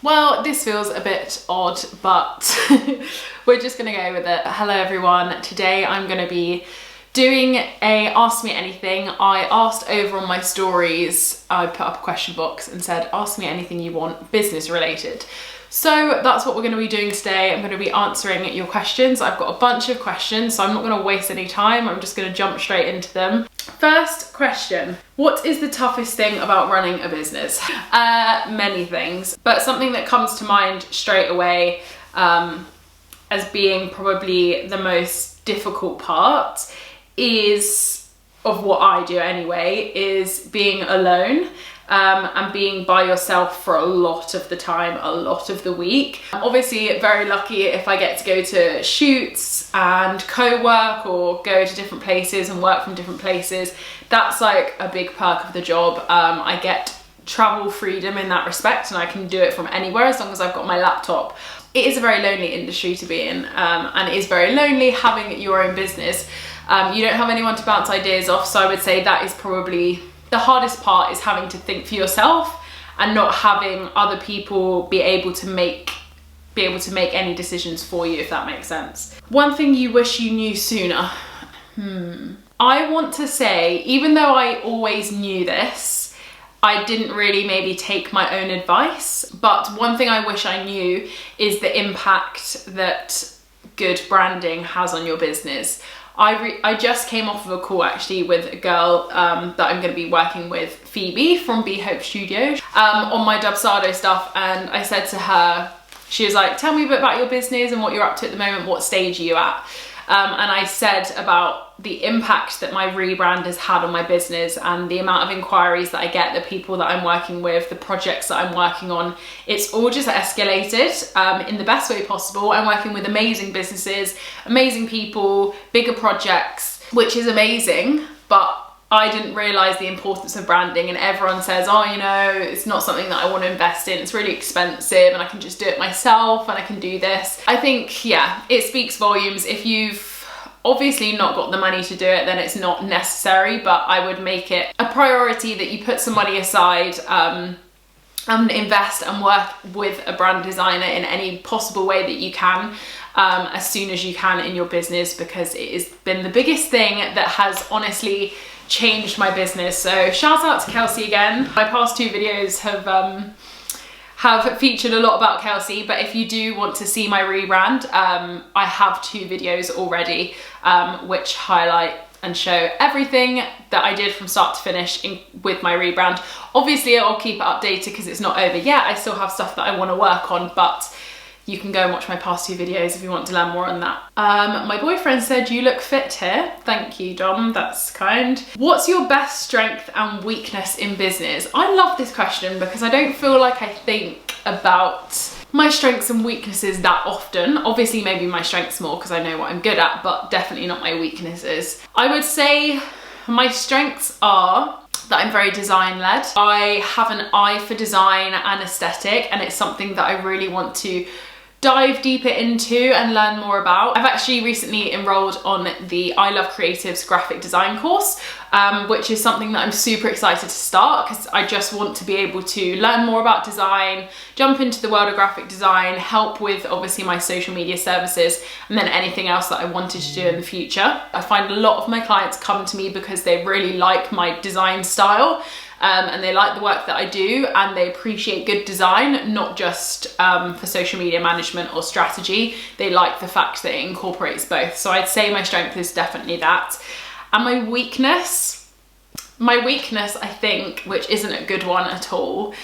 Well, this feels a bit odd, but we're just gonna go with it. Hello everyone. Today I'm gonna be doing a Ask Me Anything. I asked over on my stories, I put up a question box and said, ask me anything you want business related. So that's what we're going to be doing today. I'm going to be answering your questions. I've got a bunch of questions, so I'm not going to waste any time. I'm just going to jump straight into them. First question. What is the toughest thing about running a business? Many things, but something that comes to mind straight away as being probably the most difficult part of what I do anyway, is being alone. And being by yourself for a lot of the time, a lot of the week. Obviously very lucky if I get to go to shoots and co-work or go to different places and work from different places. That's like a big perk of the job. I get travel freedom in that respect, and I can do it from anywhere as long as I've got my laptop. It is a very lonely industry to be in, and it is very lonely having your own business. You don't have anyone to bounce ideas off, so I would say that is probably the hardest part, is having to think for yourself and not having other people be able to make any decisions for you, if that makes sense. One thing you wish you knew sooner. I want to say, even though I always knew this, I didn't really maybe take my own advice. But one thing I wish I knew is the impact that good branding has on your business. I just came off of a call actually with a girl that I'm going to be working with, Phoebe from Be Hope Studio, on my Dubsado stuff, and I said to her, she was like, tell me a bit about your business and what you're up to at the moment, what stage are you at? And I said about the impact that my rebrand has had on my business and the amount of inquiries that I get, the people that I'm working with, the projects that I'm working on. It's all just escalated in the best way possible. I'm working with amazing businesses, amazing people, bigger projects, which is amazing, but I didn't realise the importance of branding, and everyone says, oh, you know, it's not something that I want to invest in, it's really expensive and I can just do it myself and I can do this. I think, yeah, it speaks volumes. If you've obviously not got the money to do it, then it's not necessary, but I would make it a priority that you put some money aside and invest and work with a brand designer in any possible way that you can, as soon as you can in your business, because it has been the biggest thing that has honestly changed my business. So shout out to Kelsey again. My past two videos have featured a lot about Kelsey, but if you do want to see my rebrand, I have two videos already which highlight and show everything that I did from start to finish with my rebrand. Obviously I'll keep it updated because it's not over yet. I still have stuff that I want to work on, but you can go and watch my past two videos if you want to learn more on that. My boyfriend said you look fit here. Thank you, Dom, that's kind. What's your best strength and weakness in business? I love this question because I don't feel like I think about my strengths and weaknesses that often. Obviously maybe my strengths more because I know what I'm good at, but definitely not my weaknesses. I would say my strengths are that I'm very design led. I have an eye for design and aesthetic, and it's something that I really want to dive deeper into and learn more about. I've actually recently enrolled on the I Love Creatives graphic design course, which is something that I'm super excited to start because I just want to be able to learn more about design, jump into the world of graphic design, help with obviously my social media services, and then anything else that I wanted to do in the future. I find a lot of my clients come to me because they really like my design style. And they like the work that I do, and they appreciate good design, not just for social media management or strategy. They like the fact that it incorporates both. So I'd say my strength is definitely that. And my weakness, I think, which isn't a good one at all,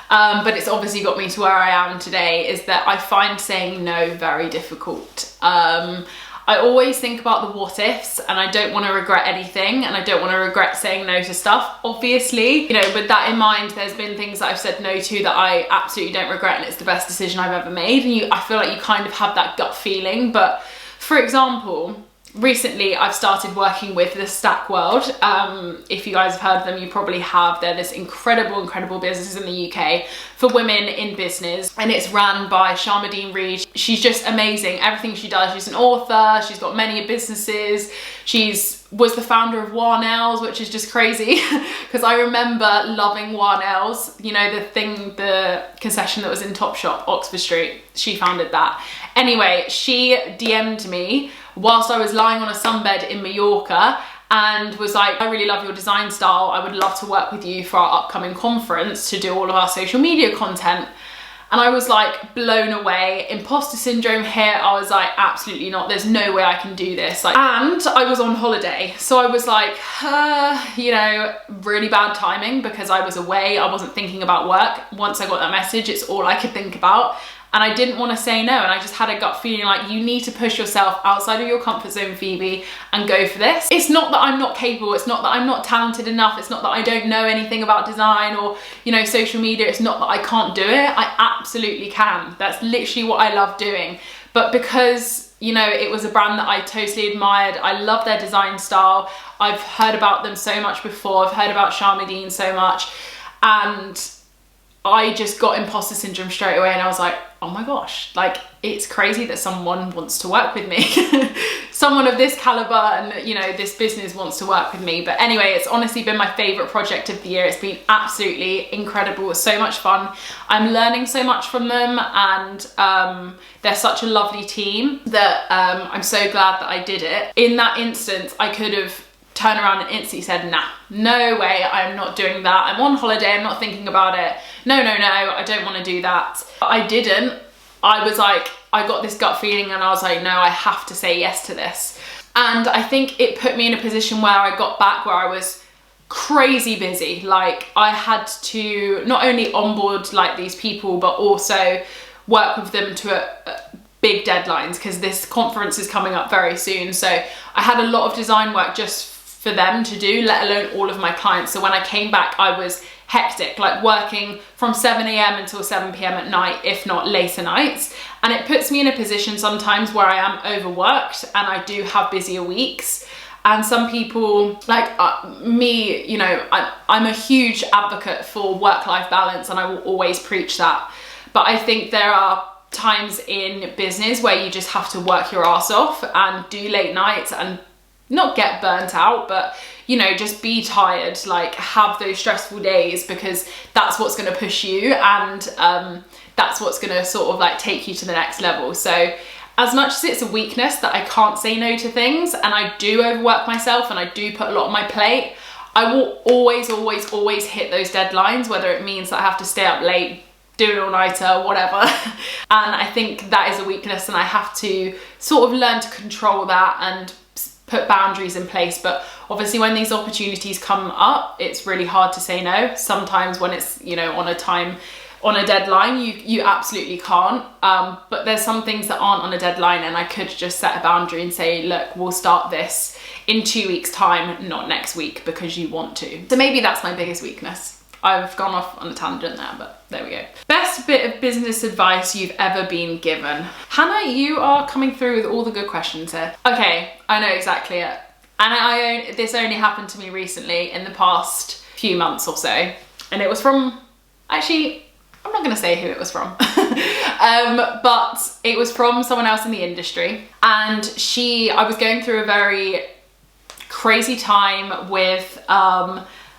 but it's obviously got me to where I am today, is that I find saying no very difficult. I always think about the what ifs, and I don't want to regret anything, and I don't want to regret saying no to stuff. Obviously, you know, with that in mind, there's been things that I've said no to that I absolutely don't regret, and it's the best decision I've ever made. And I feel like you kind of have that gut feeling. But for example, recently I've started working with the Stack World. If you guys have heard of them, you probably have. They're this incredible business in the UK for women in business, and it's ran by Sharmadine Reed. She's just amazing. Everything she does, she's an author, she's got many businesses, she's was the founder of War Nails, which is just crazy because I remember loving War Nails, you know, the concession that was in Topshop, Oxford Street. She founded that. Anyway, she DM'd me whilst I was lying on a sunbed in Mallorca and was like, I really love your design style. I would love to work with you for our upcoming conference to do all of our social media content. And I was like blown away. Imposter syndrome hit. I was like, absolutely not. There's no way I can do this. Like, and I was on holiday. So I was like, you know, really bad timing because I was away. I wasn't thinking about work. Once I got that message, it's all I could think about. And I didn't want to say no. And I just had a gut feeling like, you need to push yourself outside of your comfort zone, Phoebe, and go for this. It's not that I'm not capable. It's not that I'm not talented enough. It's not that I don't know anything about design or, you know, social media. It's not that I can't do it. I absolutely can. That's literally what I love doing. But because, you know, it was a brand that I totally admired. I love their design style. I've heard about them so much before. I've heard about Sharmadean so much. And I just got imposter syndrome straight away and I was like, oh my gosh, like it's crazy that someone wants to work with me. Someone of this caliber and, you know, this business wants to work with me. But anyway, it's honestly been my favorite project of the year. It's been absolutely incredible. It's so much fun. I'm learning so much from them and they're such a lovely team that I'm so glad that I did it. In that instance, I could have turned around and instantly said, nah, no way, I'm not doing that. I'm on holiday, I'm not thinking about it. No, I don't want to do that. But I didn't. I was like, I got this gut feeling and I was like, no, I have to say yes to this. And I think it put me in a position where I got back where I was crazy busy. Like I had to not only onboard like these people, but also work with them to big deadlines because this conference is coming up very soon. So I had a lot of design work just for them to do, let alone all of my clients. So when I came back, I was hectic, like working from 7 a.m. until 7 p.m. at night, if not later nights. And it puts me in a position sometimes where I am overworked and I do have busier weeks. And some people, like me, you know, I'm a huge advocate for work-life balance and I will always preach that. But I think there are times in business where you just have to work your ass off and do late nights and not get burnt out, but, you know, just be tired, like have those stressful days because that's what's going to push you and that's what's going to sort of like take you to the next level. So as much as it's a weakness that I can't say no to things and I do overwork myself and I do put a lot on my plate, I will always hit those deadlines, whether it means that I have to stay up late, do an all-nighter, whatever. And I think that is a weakness and I have to sort of learn to control that and put boundaries in place. But obviously when these opportunities come up, it's really hard to say no. Sometimes when it's, you know, on a deadline, you absolutely can't. But there's some things that aren't on a deadline and I could just set a boundary and say, look, we'll start this in 2 weeks time, not next week because you want to. So maybe that's my biggest weakness. I've gone off on a tangent there, but there we go. Best bit of business advice you've ever been given. Hannah, you are coming through with all the good questions here. Okay, I know exactly it. And this only happened to me recently in the past few months or so. And it was from, actually, I'm not gonna say who it was from. But it was from someone else in the industry. And I was going through a very crazy time with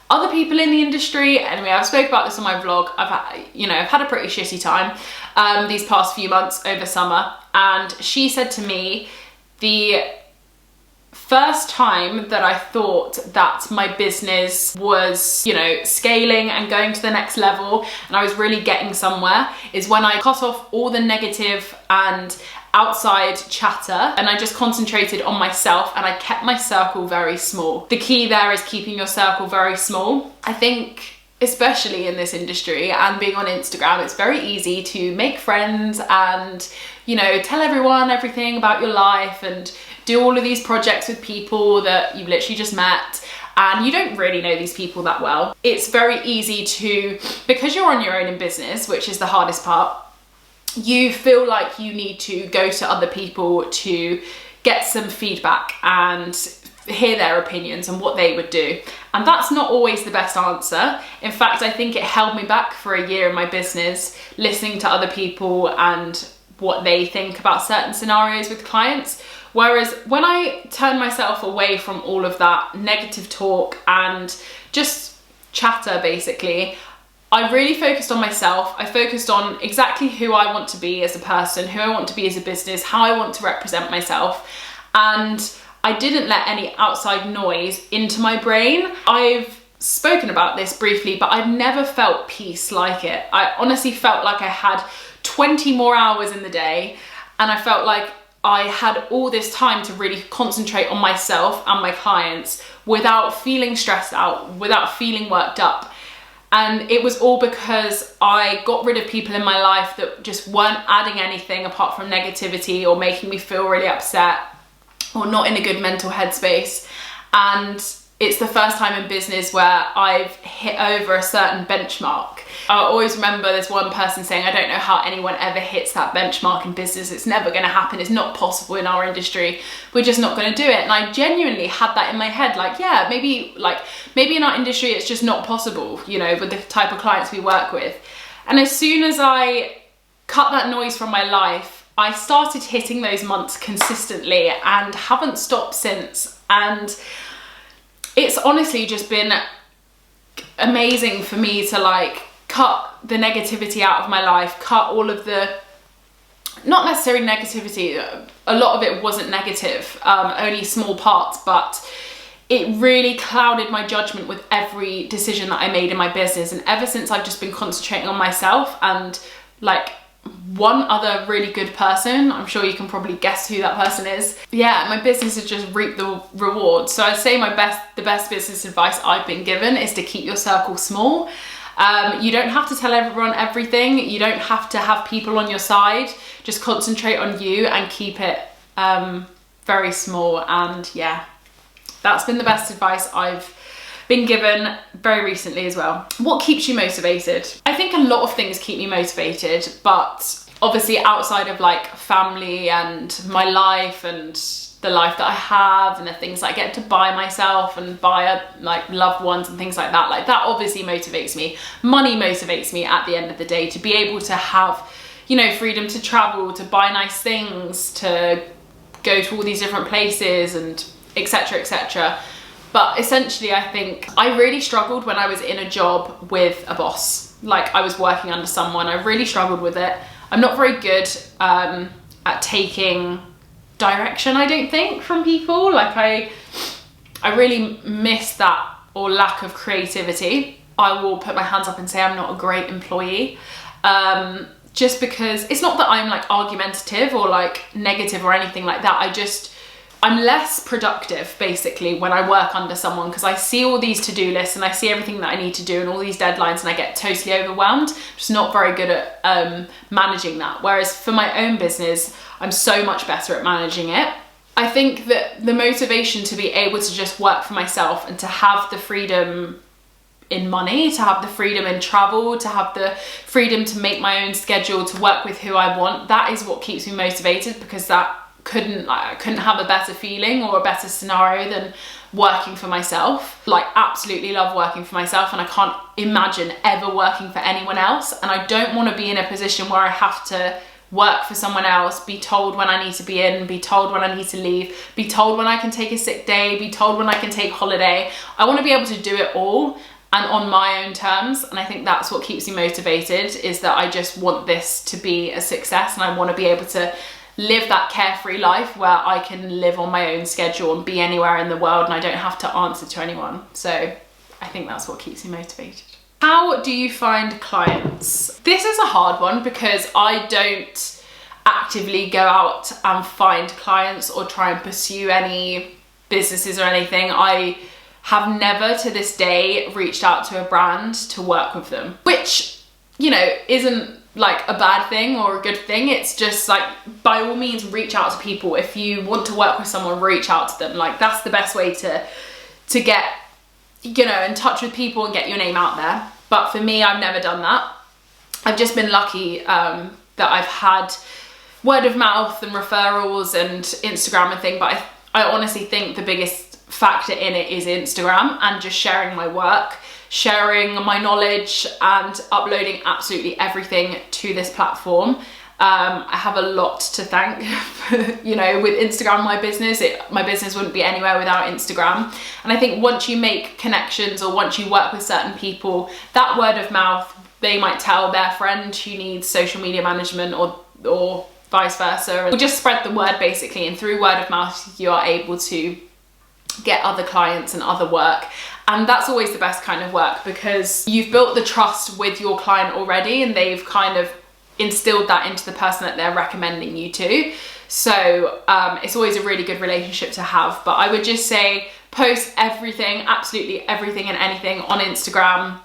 other people in the industry. Anyway, I've spoke about this on my vlog. I've had a pretty shitty time these past few months over summer. And she said to me, the first time that I thought that my business was, you know, scaling and going to the next level and I was really getting somewhere is when I cut off all the negative and outside chatter and I just concentrated on myself and I kept my circle very small. The key there is keeping your circle very small. I think especially in this industry and being on Instagram, it's very easy to make friends and, you know, tell everyone everything about your life and do all of these projects with people that you've literally just met and you don't really know these people that well. It's very easy to, because you're on your own in business, which is the hardest part, you feel like you need to go to other people to get some feedback and hear their opinions and what they would do. And that's not always the best answer. In fact, I think it held me back for a year in my business, listening to other people and what they think about certain scenarios with clients. Whereas when I turn myself away from all of that negative talk and just chatter basically, I really focused on myself. I focused on exactly who I want to be as a person, who I want to be as a business, how I want to represent myself. And I didn't let any outside noise into my brain. I've spoken about this briefly, but I've never felt peace like it. I honestly felt like I had 20 more hours in the day, and I felt like I had all this time to really concentrate on myself and my clients without feeling stressed out, without feeling worked up. And it was all because I got rid of people in my life that just weren't adding anything apart from negativity or making me feel really upset or not in a good mental headspace. And it's the first time in business where I've hit over a certain benchmark. I always remember this one person saying, I don't know how anyone ever hits that benchmark in business. It's never going to happen. It's not possible in our industry. We're just not going to do it. And I genuinely had that in my head. Like, yeah, maybe in our industry, it's just not possible, you know, with the type of clients we work with. And as soon as I cut that noise from my life, I started hitting those months consistently and haven't stopped since. And it's honestly just been amazing for me to like cut the negativity out of my life, cut all of the, not necessarily negativity, a lot of it wasn't negative, only small parts, but it really clouded my judgment with every decision that I made in my business. And ever since, I've just been concentrating on myself and like one other really good person. I'm sure you can probably guess who that person is. Yeah, my business has just reaped the rewards. So I'd say the best business advice I've been given is to keep your circle small. You don't have to tell everyone everything. You don't have to have people on your side. Just concentrate on you and keep it very small. And yeah, that's been the best advice I've been given very recently as well. What keeps you motivated? I think a lot of things keep me motivated, but obviously outside of like family and my life and the life that I have and the things I get to buy myself and buy like loved ones and things like that obviously motivates me. Money motivates me at the end of the day, to be able to have, you know, freedom to travel, to buy nice things, to go to all these different places and etc, etc. But essentially, I think I really struggled when I was in a job with a boss. Like, I was working under someone. I really struggled with it. I'm not very good at taking direction, I don't think, from people. Like, I really miss that, or lack of creativity. I will put my hands up and say I'm not a great employee. Just because it's not that I'm like argumentative or like negative or anything like that. I'm less productive basically when I work under someone, because I see all these to-do lists and I see everything that I need to do and all these deadlines, and I get totally overwhelmed. I'm just not very good at managing that. Whereas for my own business, I'm so much better at managing it. I think that the motivation to be able to just work for myself and to have the freedom in money, to have the freedom in travel, to have the freedom to make my own schedule, to work with who I want, that is what keeps me motivated, because I couldn't have a better feeling or a better scenario than working for myself. Like, absolutely love working for myself, and I can't imagine ever working for anyone else. And I don't want to be in a position where I have to work for someone else, be told when I need to be in, be told when I need to leave, be told when I can take a sick day, be told when I can take holiday. I want to be able to do it all and on my own terms. And I think that's what keeps me motivated, is that I just want this to be a success, and I want to be able to live that carefree life where I can live on my own schedule and be anywhere in the world and I don't have to answer to anyone. So I think that's what keeps me motivated. How do you find clients? This is a hard one, because I don't actively go out and find clients or try and pursue any businesses or anything. I have never to this day reached out to a brand to work with them, which, you know, isn't like a bad thing or a good thing. It's just like, by all means, reach out to people. If you want to work with someone, reach out to them. Like, that's the best way to get, you know, in touch with people and get your name out there. But for me, I've never done that. I've just been lucky that I've had word of mouth and referrals and Instagram and thing. But I honestly think the biggest factor in it is Instagram and just sharing my work, sharing my knowledge and uploading absolutely everything to this platform. I have a lot to thank. You know, with Instagram, my business wouldn't be anywhere without Instagram. And I think once you make connections or once you work with certain people, that word of mouth, they might tell their friend who needs social media management or vice versa. We'll just spread the word basically, and through word of mouth, you are able to get other clients and other work. And that's always the best kind of work, because you've built the trust with your client already and they've kind of instilled that into the person that they're recommending you to. So it's always a really good relationship to have. But I would just say post everything, absolutely everything and anything on Instagram.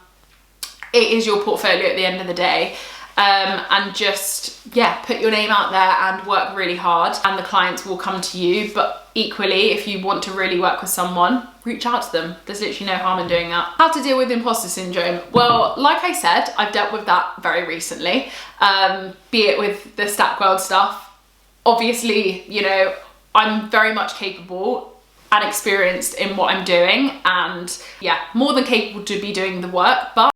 It is your portfolio at the end of the day. And just, yeah, put your name out there and work really hard and the clients will come to you. But equally, if you want to really work with someone, reach out to them. There's literally no harm in doing that. How to deal with imposter syndrome? Well, like I said, I've dealt with that very recently, be it with the Stack World stuff. Obviously, you know, I'm very much capable and experienced in what I'm doing, and yeah, more than capable to be doing the work, but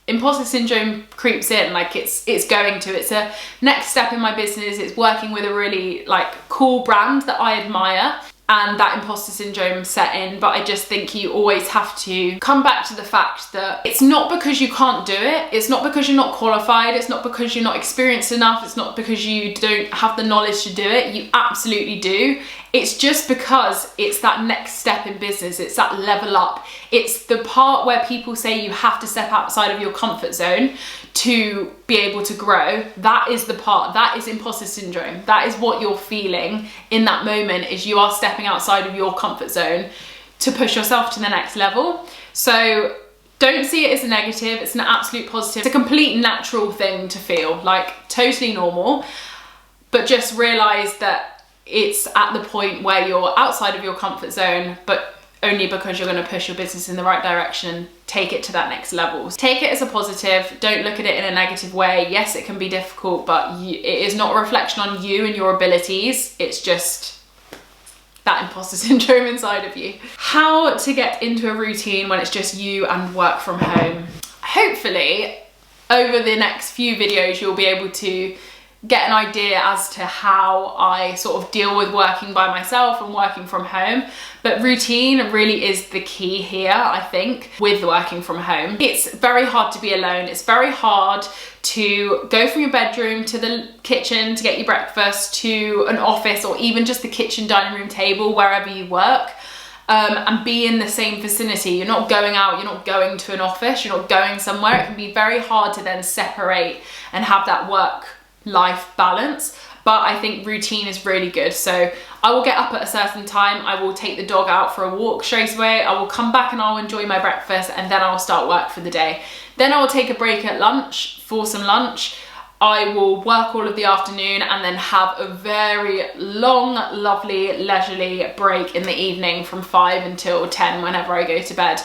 imposter syndrome creeps in. Like it's a next step in my business. It's working with a really like cool brand that I admire, and that imposter syndrome set in. But I just think you always have to come back to the fact that it's not because you can't do it, it's not because you're not qualified, it's not because you're not experienced enough, it's not because you don't have the knowledge to do it. You absolutely do. It's just because it's that next step in business, it's that level up. It's the part where people say you have to step outside of your comfort zone to be able to grow. That is the part, that is imposter syndrome. That is what you're feeling in that moment, is you are stepping outside of your comfort zone to push yourself to the next level. So don't see it as a negative, it's an absolute positive. It's a complete natural thing to feel, like totally normal, but just realize that it's at the point where you're outside of your comfort zone, but only because you're going to push your business in the right direction, take it to that next level. Take it as a positive, don't look at it in a negative way. Yes, it can be difficult, but it is not a reflection on you and your abilities. It's just that imposter syndrome inside of you. How to get into a routine when it's just you and work from home. Hopefully, over the next few videos, you'll be able to get an idea as to how I sort of deal with working by myself and working from home. But routine really is the key here, I think, with working from home. It's very hard to be alone. It's very hard to go from your bedroom to the kitchen to get your breakfast, to an office, or even just the kitchen dining room table, wherever you work. And be in the same vicinity. You're not going out, you're not going to an office, you're not going somewhere. It can be very hard to then separate and have that work-life balance. But I think routine is really good. So I will get up at a certain time, I will take the dog out for a walk straight away, I will come back and I'll enjoy my breakfast, and then I'll start work for the day. Then I will take a break at lunch for some lunch. I will work all of the afternoon and then have a very long, lovely, leisurely break in the evening from 5 until 10 whenever I go to bed.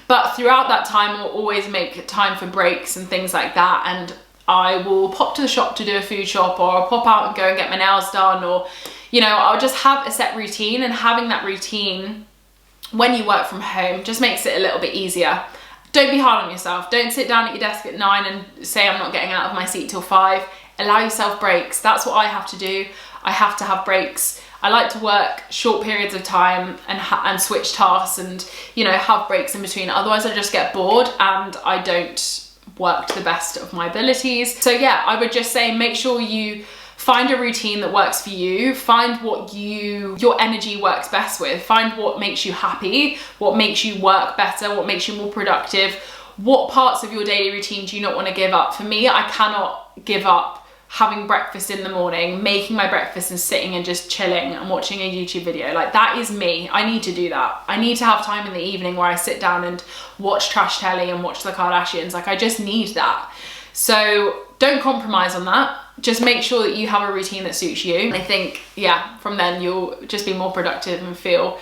But throughout that time, I'll always make time for breaks and things like that. And I will pop to the shop to do a food shop, or I'll pop out and go and get my nails done, or, you know, I'll just have a set routine. And having that routine when you work from home just makes it a little bit easier. Don't be hard on yourself. Don't sit down at your desk at 9 and say I'm not getting out of my seat till 5. Allow yourself breaks. That's what I have to do. I have to have breaks. I like to work short periods of time and switch tasks and, you know, have breaks in between. Otherwise I just get bored and I don't work to the best of my abilities. So yeah, I would just say make sure you find a routine that works for you. Find what your energy works best with. Find what makes you happy, what makes you work better, what makes you more productive. What parts of your daily routine do you not want to give up? For me, I cannot give up having breakfast in the morning, making my breakfast and sitting and just chilling and watching a YouTube video. Like, that is me. I need to do that. I need to have time in the evening where I sit down and watch trash telly and watch the Kardashians. Like, I just need that. So don't compromise on that. Just make sure that you have a routine that suits you. I think, yeah, from then you'll just be more productive and feel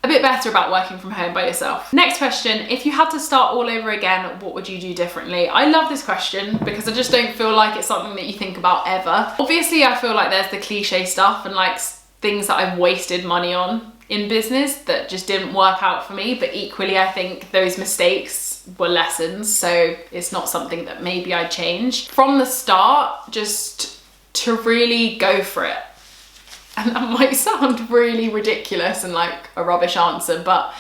a bit better about working from home by yourself. Next question, if you had to start all over again, what would you do differently? I love this question because I just don't feel like it's something that you think about ever. Obviously, I feel like there's the cliche stuff and like things that I've wasted money on in business that just didn't work out for me, but equally I think those mistakes were lessons, so it's not something that maybe I'd change. From the start, just to really go for it. And that might sound really ridiculous and like a rubbish answer, but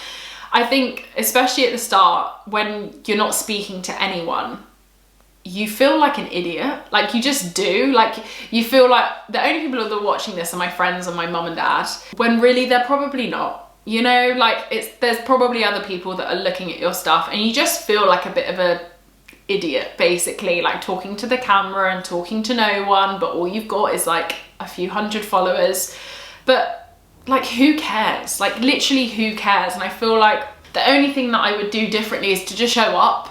I think especially at the start, when you're not speaking to anyone, you feel like an idiot. Like you just do. Like you feel like the only people that are watching this are my friends and my mum and dad, when really they're probably not. You know, like there's probably other people that are looking at your stuff, and you just feel like a bit of a idiot, basically, like talking to the camera and talking to no one, but all you've got is like a few hundred followers. But like, who cares? Like literally, who cares? And I feel like the only thing that I would do differently is to just show up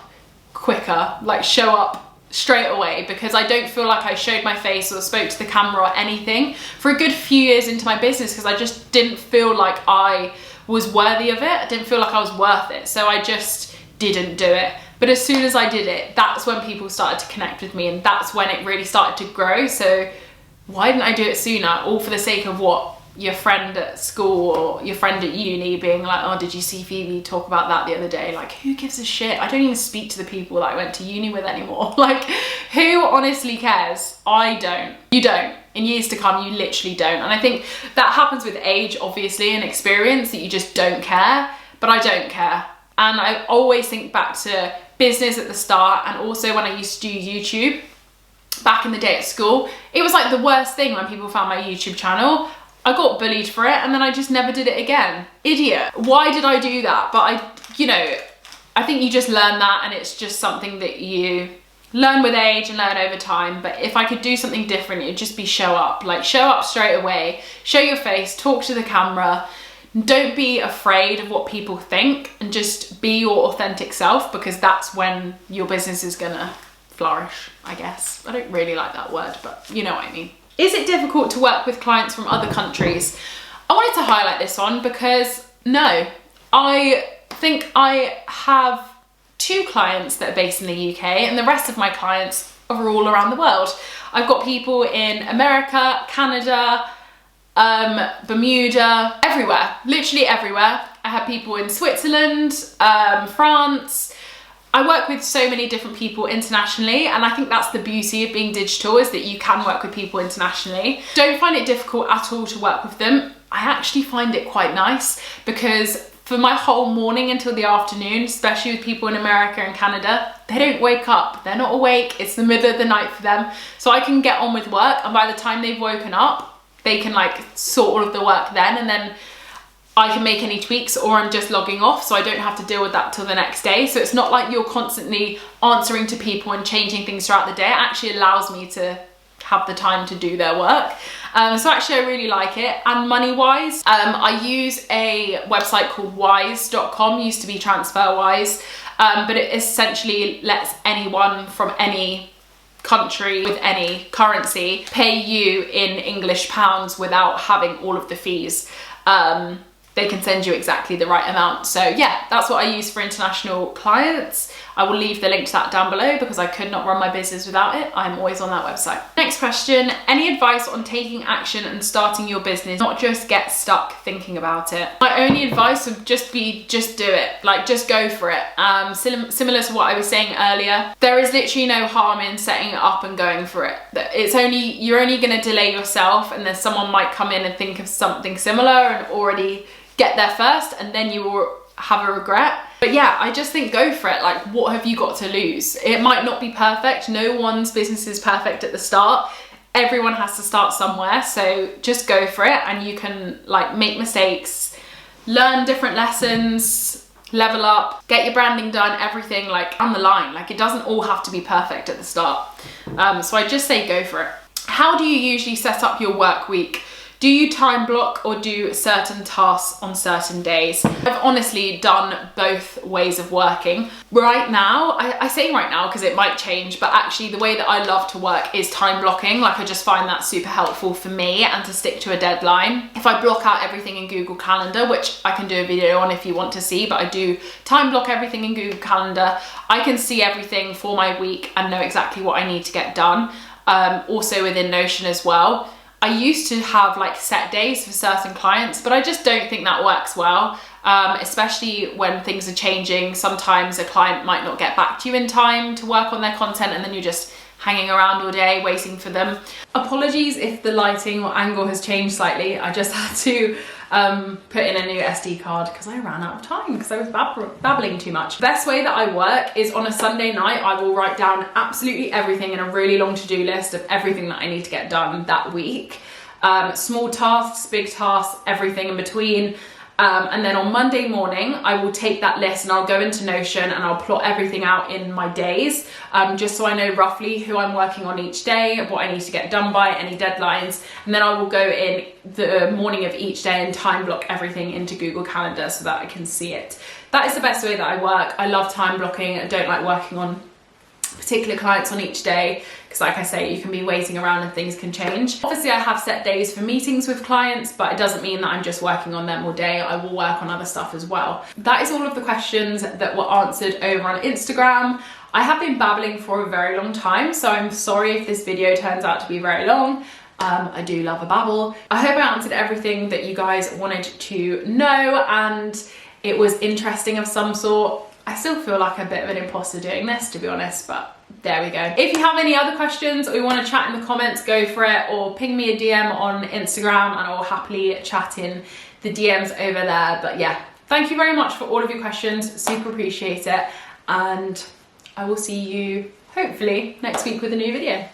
quicker, like show up straight away, because I don't feel like I showed my face or spoke to the camera or anything for a good few years into my business, because I just didn't feel like I was worthy of it. I didn't feel like I was worth it, so I just didn't do it. But as soon as I did it, that's when people started to connect with me, and that's when it really started to grow. So why didn't I do it sooner? All for the sake of what? Your friend at school or your friend at uni being like, oh, did you see Phoebe talk about that the other day? Like, who gives a shit? I don't even speak to the people that I went to uni with anymore. Like, who honestly cares? I don't. You don't. In years to come, you literally don't. And I think that happens with age, obviously, and experience, that you just don't care. But I don't care. And I always think back to business at the start, and also when I used to do YouTube back in the day at school. It was like the worst thing when people found my YouTube channel. I got bullied for it, and then I just never did it again. Idiot. Why did I do that? But I think you just learn that, and it's just something that you learn with age and learn over time. But if I could do something different, it'd just be show up. Like, show up straight away, show your face, talk to the camera. Don't be afraid of what people think, and just be your authentic self, because that's when your business is gonna flourish, I guess. I don't really like that word, but you know what I mean. Is it difficult to work with clients from other countries? I wanted to highlight this one because no, I think I have 2 clients that are based in the UK, and the rest of my clients are all around the world. I've got people in America, Canada, Bermuda, everywhere, literally everywhere. I have people in Switzerland, France. I work with so many different people internationally, and I think that's the beauty of being digital, is that you can work with people internationally. Don't find it difficult at all to work with them. I actually find it quite nice, because for my whole morning until the afternoon, especially with people in America and Canada, they don't wake up. They're not awake. It's the middle of the night for them. So I can get on with work, and by the time they've woken up, they can like sort all of the work then, and then I can make any tweaks, or I'm just logging off, so I don't have to deal with that till the next day. So it's not like you're constantly answering to people and changing things throughout the day. It actually allows me to have the time to do their work. So actually I really like it. And money-wise, I use a website called wise.com, used to be TransferWise, but it essentially lets anyone from any country with any currency pay you in English pounds without having all of the fees. They can send you exactly the right amount. So yeah, that's what I use for international clients. I will leave the link to that down below, because I could not run my business without it. I'm always on that website. Next question, any advice on taking action and starting your business, not just get stuck thinking about it? My only advice would just be, just do it. Like, just go for it. Similar to what I was saying earlier, there is literally no harm in setting it up and going for it. You're only gonna delay yourself, and then someone might come in and think of something similar and already get there first, and then you will have a regret. But yeah, I just think go for it. Like, what have you got to lose? It might not be perfect. No one's business is perfect at the start. Everyone has to start somewhere. So just go for it, and you can like make mistakes, learn different lessons, level up, get your branding done, everything like on the line. Like, it doesn't all have to be perfect at the start. So I just say go for it. How do you usually set up your work week? Do you time block or do certain tasks on certain days? I've honestly done both ways of working. Right now, I say right now because it might change, but actually the way that I love to work is time blocking. Like, I just find that super helpful for me and to stick to a deadline. If I block out everything in Google Calendar, which I can do a video on if you want to see, but I do time block everything in Google Calendar, I can see everything for my week and know exactly what I need to get done. Also within Notion as well. I used to have like set days for certain clients, but I just don't think that works well, especially when things are changing. Sometimes a client might not get back to you in time to work on their content, and then you're just hanging around all day waiting for them. Apologies if the lighting or angle has changed slightly. I just had to put in a new SD card because I ran out of time because I was babbling too much. The best way that I work is on a Sunday night. I will write down absolutely everything in a really long to-do list of everything that I need to get done that week. Small tasks, big tasks, everything in between. And then on Monday morning, I will take that list and I'll go into Notion and I'll plot everything out in my days, just so I know roughly who I'm working on each day, what I need to get done by, any deadlines. And then I will go in the morning of each day and time block everything into Google Calendar so that I can see it. That is the best way that I work. I love time blocking. I don't like working on particular clients on each day because, like I say, you can be waiting around and things can change. Obviously I have set days for meetings with clients, but it doesn't mean that I'm just working on them all day. I will work on other stuff as well. That is all of the questions that were answered over on Instagram. I have been babbling for a very long time, so I'm sorry if this video turns out to be very long. I do love a babble. I hope I answered everything that you guys wanted to know and it was interesting of some sort. I still feel like a bit of an imposter doing this, to be honest, but there we go. If you have any other questions or you want to chat in the comments, go for it, or ping me a DM on Instagram and I'll happily chat in the DMs over there. But yeah, thank you very much for all of your questions. Super appreciate it. And I will see you hopefully next week with a new video.